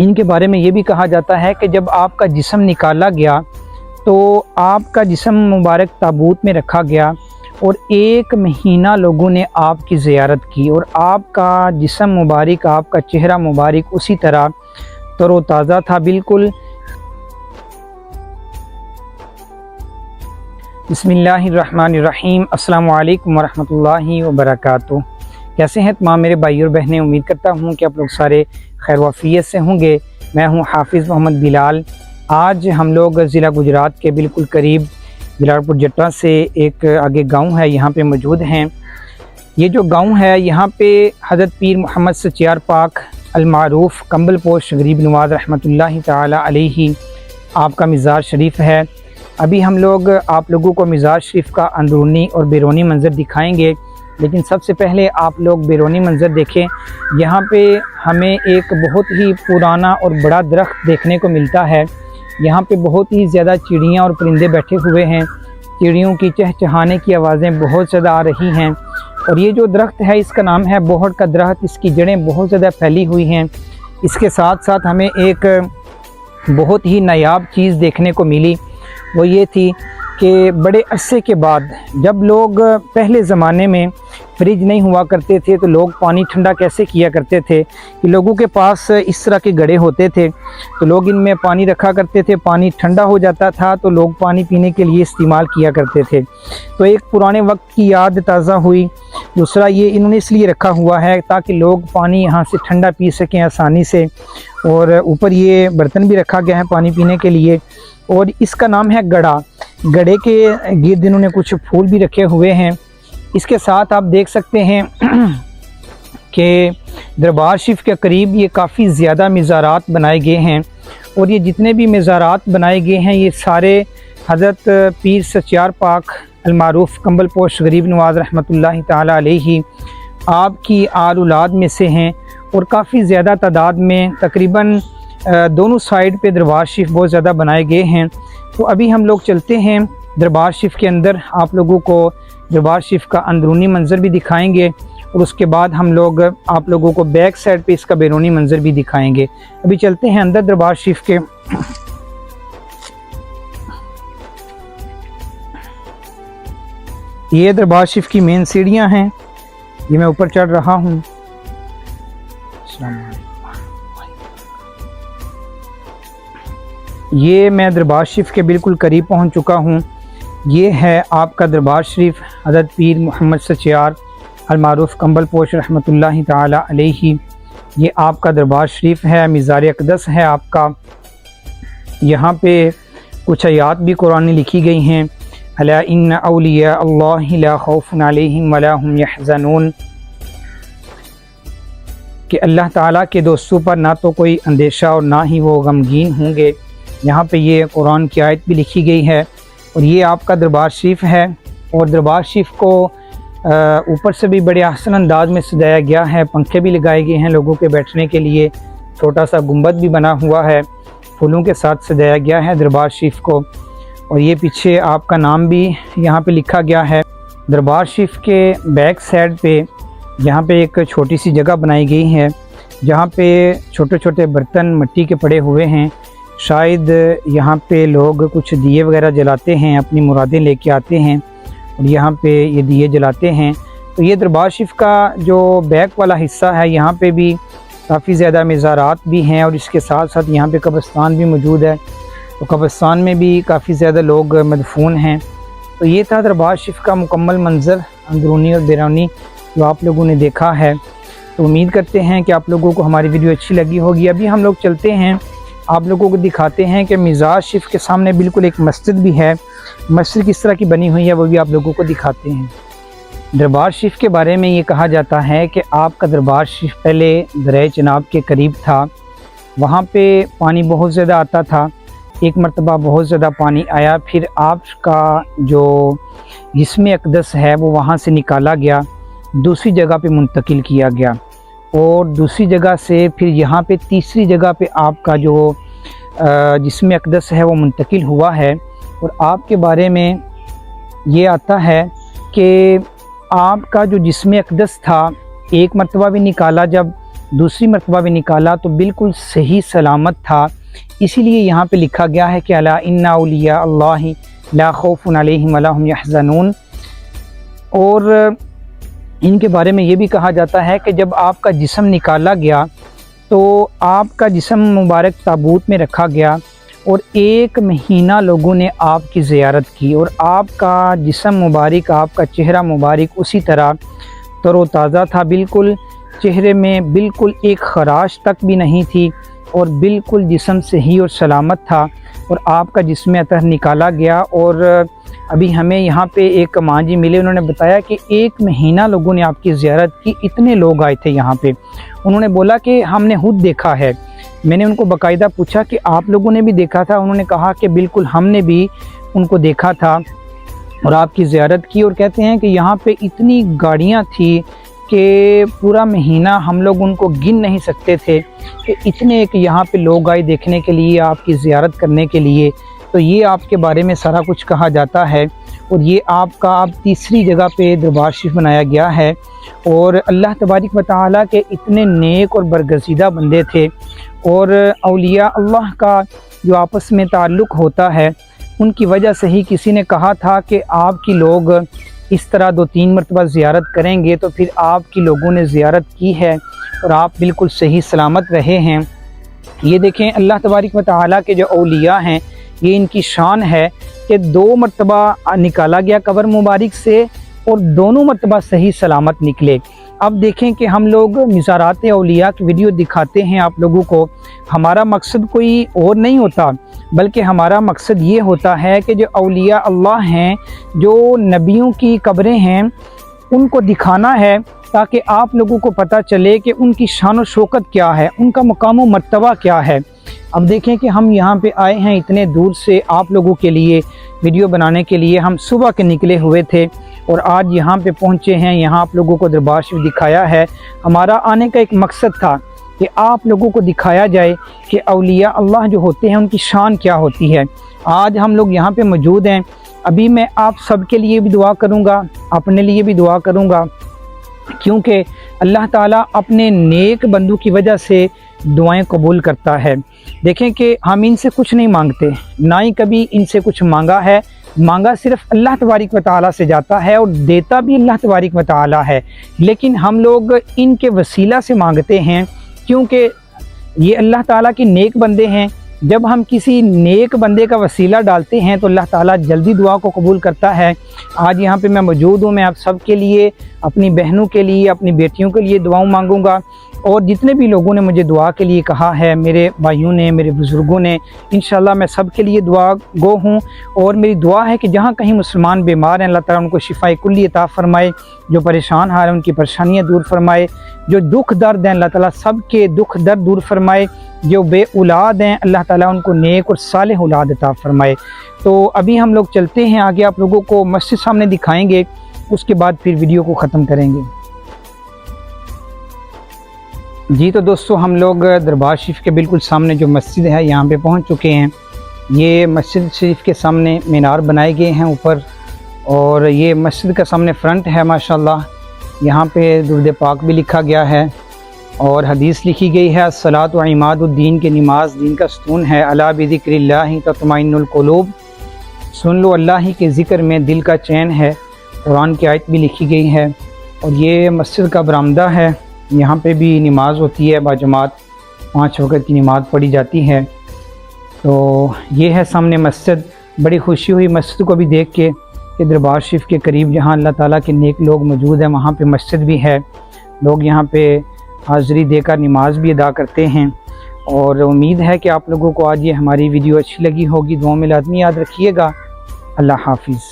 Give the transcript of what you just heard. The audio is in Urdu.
ان کے بارے میں یہ بھی کہا جاتا ہے کہ جب آپ کا جسم نکالا گیا تو آپ کا جسم مبارک تابوت میں رکھا گیا اور 1 مہینہ لوگوں نے آپ کی زیارت کی، اور آپ کا جسم مبارک، آپ کا چہرہ مبارک اسی طرح تر و تازہ تھا بالکل۔ بسم اللہ الرحمن الرحیم۔ السلام علیکم ورحمۃ اللہ وبرکاتہ۔ کیسے ہیں تمام میرے بھائی اور بہنیں؟ امید کرتا ہوں کہ آپ لوگ سارے خیر وافیت سے ہوں گے۔ میں ہوں حافظ محمد بلال۔ آج ہم لوگ ضلع گجرات کے بالکل قریب جلال پور جٹا سے ایک آگے گاؤں ہے، یہاں پہ موجود ہیں۔ یہ جو گاؤں ہے یہاں پہ حضرت پیر محمد سچیار پاک المعروف کمبل پوش غریب نواز رحمۃ اللہ تعالی علیہ آپ کا مزار شریف ہے۔ ابھی ہم لوگ آپ لوگوں کو مزار شریف کا اندرونی اور بیرونی منظر دکھائیں گے، لیکن سب سے پہلے آپ لوگ بیرونی منظر دیکھیں۔ یہاں پہ ہمیں ایک بہت ہی پرانا اور بڑا درخت دیکھنے کو ملتا ہے۔ یہاں پہ بہت ہی زیادہ چڑیاں اور پرندے بیٹھے ہوئے ہیں۔ چڑیوں کی چہچہانے کی آوازیں بہت زیادہ آ رہی ہیں، اور یہ جو درخت ہے اس کا نام ہے بوہڑ کا درخت۔ اس کی جڑیں بہت زیادہ پھیلی ہوئی ہیں۔ اس کے ساتھ ساتھ ہمیں ایک بہت ہی نایاب چیز دیکھنے کو ملی، وہ یہ تھی کہ بڑے عرصے کے بعد جب لوگ پہلے زمانے میں فریج نہیں ہوا کرتے تھے تو لوگ پانی ٹھنڈا کیسے کیا کرتے تھے کہ لوگوں کے پاس اس طرح کے گڑھے ہوتے تھے، تو لوگ ان میں پانی رکھا کرتے تھے، پانی ٹھنڈا ہو جاتا تھا تو لوگ پانی پینے کے لیے استعمال کیا کرتے تھے۔ تو ایک پرانے وقت کی یاد تازہ ہوئی۔ دوسرا یہ انہوں نے اس لیے رکھا ہوا ہے تاکہ لوگ پانی یہاں سے ٹھنڈا پی سکیں آسانی سے، اور اوپر یہ برتن بھی رکھا گیا ہے پانی پینے کے لیے، اور اس کا نام ہے گڑھا۔ گڑھے کے گرد انہوں نے کچھ پھول بھی رکھے ہوئے ہیں۔ اس کے ساتھ آپ دیکھ سکتے ہیں کہ دربار شریف کے قریب یہ کافی زیادہ مزارات بنائے گئے ہیں، اور یہ جتنے بھی مزارات بنائے گئے ہیں یہ سارے حضرت پیر سچیار پاک المعروف کمبل پوش غریب نواز رحمۃ اللہ تعالی علیہ آپ کی آل اولاد میں سے ہیں، اور کافی زیادہ تعداد میں تقریباً دونوں سائیڈ پہ دربار شریف بہت زیادہ بنائے گئے ہیں۔ تو ابھی ہم لوگ چلتے ہیں دربار شریف کے اندر، آپ لوگوں کو دربار شریف کا اندرونی منظر بھی دکھائیں گے، اور اس کے بعد ہم لوگ آپ لوگوں کو بیک سائڈ پہ اس کا بیرونی منظر بھی دکھائیں گے۔ ابھی چلتے ہیں اندر دربار شریف کے۔ یہ دربار شریف کی مین سیڑھیاں ہیں، یہ میں اوپر چڑھ رہا ہوں۔ یہ میں دربار شریف کے بالکل قریب پہنچ چکا ہوں۔ یہ ہے آپ کا دربار شریف، حضرت پیر محمد سچیار المعروف کمبل پوش رحمۃ اللہ تعالی علیہ یہ آپ کا دربار شریف ہے، مزار اقدس ہے آپ کا۔ یہاں پہ کچھ آیات بھی قرآن میں لکھی گئی ہیں، الا ان اولیاء اللہ لا خوف علیہم ولا هم یحزنون، کہ اللہ تعالیٰ کے دوستوں پر نہ تو کوئی اندیشہ اور نہ ہی وہ غمگین ہوں گے۔ یہاں پہ یہ قرآن کی آیت بھی لکھی گئی ہے، اور یہ آپ کا دربار شریف ہے، اور دربار شریف کو اوپر سے بھی بڑے احسن انداز میں سجایا گیا ہے، پنکھے بھی لگائے گئے ہیں لوگوں کے بیٹھنے کے لیے، چھوٹا سا گنبد بھی بنا ہوا ہے، پھولوں کے ساتھ سجایا گیا ہے دربار شریف کو، اور یہ پیچھے آپ کا نام بھی یہاں پہ لکھا گیا ہے۔ دربار شریف کے بیک سائڈ پہ یہاں پہ ایک چھوٹی سی جگہ بنائی گئی ہے جہاں پہ چھوٹے چھوٹے برتن مٹی کے پڑے ہوئے ہیں، شاید یہاں پہ لوگ کچھ دیے وغیرہ جلاتے ہیں، اپنی مرادیں لے کے آتے ہیں اور یہاں پہ یہ دیے جلاتے ہیں۔ تو یہ دربار شریف کا جو بیک والا حصہ ہے یہاں پہ بھی کافی زیادہ مزارات بھی ہیں، اور اس کے ساتھ ساتھ یہاں پہ قبرستان بھی موجود ہے، تو قبرستان میں بھی کافی زیادہ لوگ مدفون ہیں۔ تو یہ تھا دربار شریف کا مکمل منظر اندرونی اور بیرونی جو آپ لوگوں نے دیکھا ہے۔ تو امید کرتے ہیں کہ آپ لوگوں کو ہماری ویڈیو اچھی لگی ہوگی۔ ابھی ہم لوگ چلتے ہیں، آپ لوگوں کو دکھاتے ہیں کہ مزار شریف کے سامنے بالکل ایک مسجد بھی ہے، مسجد کس طرح کی بنی ہوئی ہے وہ بھی آپ لوگوں کو دکھاتے ہیں۔ دربار شریف کے بارے میں یہ کہا جاتا ہے کہ آپ کا دربار شریف پہلے دریا چناب کے قریب تھا، وہاں پہ پانی بہت زیادہ آتا تھا، ایک مرتبہ بہت زیادہ پانی آیا، پھر آپ کا جو جسم اقدس ہے وہ وہاں سے نکالا گیا، دوسری جگہ پہ منتقل کیا گیا، اور دوسری جگہ سے پھر یہاں پہ تیسری جگہ پہ آپ کا جو جسم اقدس ہے وہ منتقل ہوا ہے۔ اور آپ کے بارے میں یہ آتا ہے کہ آپ کا جو جسم اقدس تھا ایک مرتبہ بھی نکالا جب، دوسری مرتبہ بھی نکالا تو بالکل صحیح سلامت تھا۔ اسی لیے یہاں پہ لکھا گیا ہے کہ الا ان اولیاء اللہ لا خوف علیہم ولا هم یحزنون، اور ان کے بارے میں یہ بھی کہا جاتا ہے کہ جب آپ کا جسم نکالا گیا تو آپ کا جسم مبارک تابوت میں رکھا گیا اور 1 مہینہ لوگوں نے آپ کی زیارت کی، اور آپ کا جسم مبارک، آپ کا چہرہ مبارک اسی طرح تر و تازہ تھا، بالکل چہرے میں بالکل ایک خراش تک بھی نہیں تھی، اور بالکل جسم صحیح اور سلامت تھا، اور آپ کا جسم اطہر نکالا گیا۔ اور ابھی ہمیں یہاں پہ ایک ماں جی ملے، انہوں نے بتایا کہ 1 مہینہ لوگوں نے آپ کی زیارت کی، اتنے لوگ آئے تھے یہاں پہ۔ انہوں نے بولا کہ ہم نے خود دیکھا ہے۔ میں نے ان کو باقاعدہ پوچھا کہ آپ لوگوں نے بھی دیکھا تھا؟ انہوں نے کہا کہ بالکل ہم نے بھی ان کو دیکھا تھا اور آپ کی زیارت کی، اور کہتے ہیں کہ یہاں پہ اتنی گاڑیاں تھیں کہ پورا مہینہ ہم لوگ ان کو گن نہیں سکتے تھے کہ اتنے کہ یہاں پہ لوگ آئے دیکھنے کے لیے، آپ کی زیارت کرنے کے لیے۔ تو یہ آپ کے بارے میں سارا کچھ کہا جاتا ہے، اور یہ آپ کا اب تیسری جگہ پہ دربار شریف بنایا گیا ہے، اور اللہ تبارک و تعالیٰ کے اتنے نیک اور برگزیدہ بندے تھے، اور اولیاء اللہ کا جو آپس میں تعلق ہوتا ہے ان کی وجہ سے ہی کسی نے کہا تھا کہ آپ کی لوگ اس طرح 2-3 مرتبہ زیارت کریں گے تو پھر آپ کی لوگوں نے زیارت کی ہے اور آپ بالکل صحیح سلامت رہے ہیں۔ یہ دیکھیں اللہ تبارک و تعالیٰ کے جو اولیاء ہیں، یہ ان کی شان ہے کہ 2 مرتبہ نکالا گیا قبر مبارک سے اور دونوں مرتبہ صحیح سلامت نکلے۔ اب دیکھیں کہ ہم لوگ مزارات اولیاء کی ویڈیو دکھاتے ہیں آپ لوگوں کو، ہمارا مقصد کوئی اور نہیں ہوتا، بلکہ ہمارا مقصد یہ ہوتا ہے کہ جو اولیاء اللہ ہیں، جو نبیوں کی قبریں ہیں، ان کو دکھانا ہے تاکہ آپ لوگوں کو پتہ چلے کہ ان کی شان و شوکت کیا ہے، ان کا مقام و مرتبہ کیا ہے۔ اب دیکھیں کہ ہم یہاں پہ آئے ہیں اتنے دور سے آپ لوگوں کے لیے ویڈیو بنانے کے لیے، ہم صبح کے نکلے ہوئے تھے اور آج یہاں پہ پہنچے ہیں، یہاں آپ لوگوں کو دربار شریف دکھایا ہے۔ ہمارا آنے کا ایک مقصد تھا کہ آپ لوگوں کو دکھایا جائے کہ اولیاء اللہ جو ہوتے ہیں ان کی شان کیا ہوتی ہے۔ آج ہم لوگ یہاں پہ موجود ہیں، ابھی میں آپ سب کے لیے بھی دعا کروں گا، اپنے لیے بھی دعا کروں گا، کیونکہ اللہ تعالیٰ اپنے نیک بندوں کی وجہ سے دعائیں قبول کرتا ہے۔ دیکھیں کہ ہم ان سے کچھ نہیں مانگتے، نہ ہی کبھی ان سے کچھ مانگا ہے، مانگا صرف اللہ تبارک و تعالیٰ سے جاتا ہے اور دیتا بھی اللہ تبارک و تعالیٰ ہے، لیکن ہم لوگ ان کے وسیلہ سے مانگتے ہیں کیونکہ یہ اللہ تعالیٰ کے نیک بندے ہیں۔ جب ہم کسی نیک بندے کا وسیلہ ڈالتے ہیں تو اللہ تعالیٰ جلدی دعا کو قبول کرتا ہے۔ آج یہاں پہ میں موجود ہوں، میں آپ سب کے لیے، اپنی بہنوں کے لیے، اپنی بیٹیوں کے لیے دعاؤں مانگوں گا، اور جتنے بھی لوگوں نے مجھے دعا کے لیے کہا ہے، میرے بھائیوں نے، میرے بزرگوں نے، انشاءاللہ میں سب کے لیے دعا گو ہوں، اور میری دعا ہے کہ جہاں کہیں مسلمان بیمار ہیں اللہ تعالیٰ ان کو شفائے کلی عطا فرمائے، جو پریشان حال ہیں ان کی پریشانیاں دور فرمائے، جو دکھ درد ہیں اللہ تعالیٰ سب کے دکھ درد دور فرمائے، جو بے اولاد ہیں اللہ تعالیٰ ان کو نیک اور صالح اولاد عطا فرمائے۔ تو ابھی ہم لوگ چلتے ہیں آگے، آپ لوگوں کو مسجد سامنے دکھائیں گے، اس کے بعد پھر ویڈیو کو ختم کریں گے۔ جی تو دوستو، ہم لوگ دربار شریف کے بالکل سامنے جو مسجد ہے یہاں پہ پہنچ چکے ہیں۔ یہ مسجد شریف کے سامنے مینار بنائے گئے ہیں اوپر، اور یہ مسجد کا سامنے فرنٹ ہے ماشاءاللہ۔ یہاں پہ درود پاک بھی لکھا گیا ہے، اور حدیث لکھی گئی ہے الصلاۃ عماد الدین، کے نماز دین کا ستون ہے، الا بذکر اللہ تطمئن القلوب، سن لو اللہ ہی کے ذکر میں دل کا چین ہے، قرآن کی آیت بھی لکھی گئی ہے۔ اور یہ مسجد کا برآمدہ ہے، یہاں پہ بھی نماز ہوتی ہے باجماعت، 5 وقت کی نماز پڑھی جاتی ہے۔ تو یہ ہے سامنے مسجد، بڑی خوشی ہوئی مسجد کو بھی دیکھ کے کہ دربار شریف کے قریب جہاں اللہ تعالیٰ کے نیک لوگ موجود ہیں وہاں پہ مسجد بھی ہے، لوگ یہاں پہ حاضری دے کر نماز بھی ادا کرتے ہیں۔ اور امید ہے کہ آپ لوگوں کو آج یہ ہماری ویڈیو اچھی لگی ہوگی، دعاؤں میں لازمی یاد رکھیے گا۔ اللہ حافظ۔